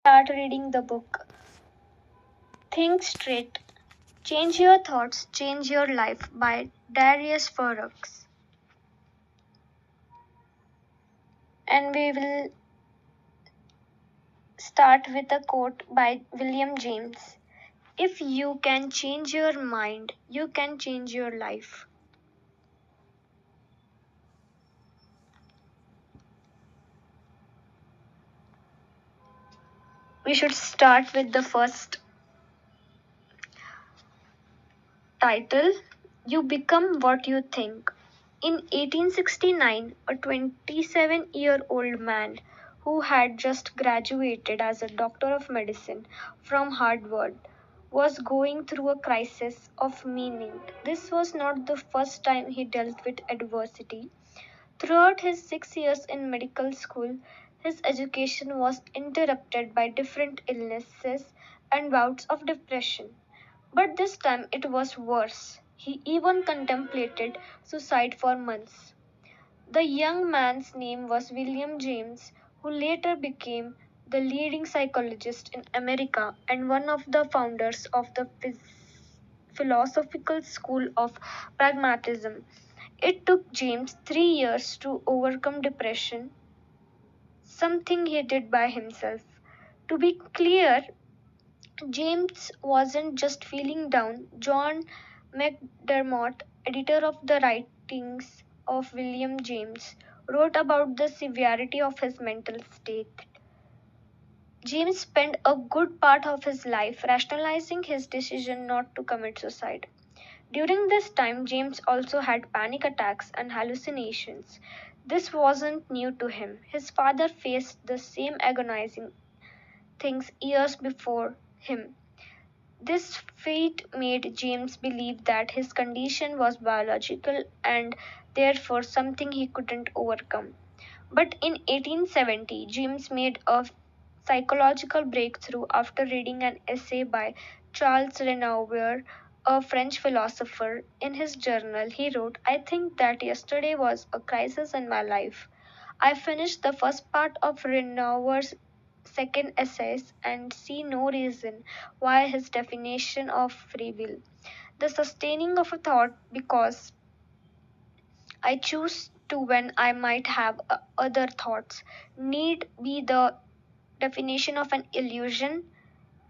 Start reading the book. Think Straight. Change Your Thoughts, Change Your Life by Darius Farooks. And we will start with a quote by William James. If you can change your mind, you can change your life. We should start with the first title, You Become What You Think. In 1869, a 27-year-old man who had just graduated as a doctor of medicine from Harvard was going through a crisis of meaning. This was not the first time he dealt with adversity. Throughout his 6 years in medical school, his education was interrupted by different illnesses and bouts of depression. But this time it was worse. He even contemplated suicide for months. The young man's name was William James, who later became the leading psychologist in America and one of the founders of the philosophical school of pragmatism. It took James 3 years to overcome depression, something he did by himself. To be clear, James wasn't just feeling down. John McDermott, editor of the writings of William James, wrote about the severity of his mental state. James spent a good part of his life rationalizing his decision not to commit suicide. During this time, James also had panic attacks and hallucinations. This wasn't new to him. His father faced the same agonizing things years before him. This fate made James believe that his condition was biological and therefore something he couldn't overcome. But in 1870, James made a psychological breakthrough after reading an essay by Charles Renouvier, a French philosopher. In his journal, he wrote, I think that yesterday was a crisis in my life. I finished the first part of Renouvier's second essays and see no reason why his definition of free will, the sustaining of a thought because I choose to when I might have other thoughts, need be the definition of an illusion.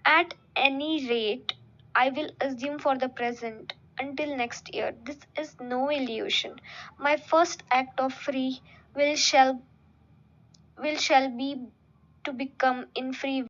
At any rate, I will assume for the present until next year this is no illusion. My first act of free will shall be to become in free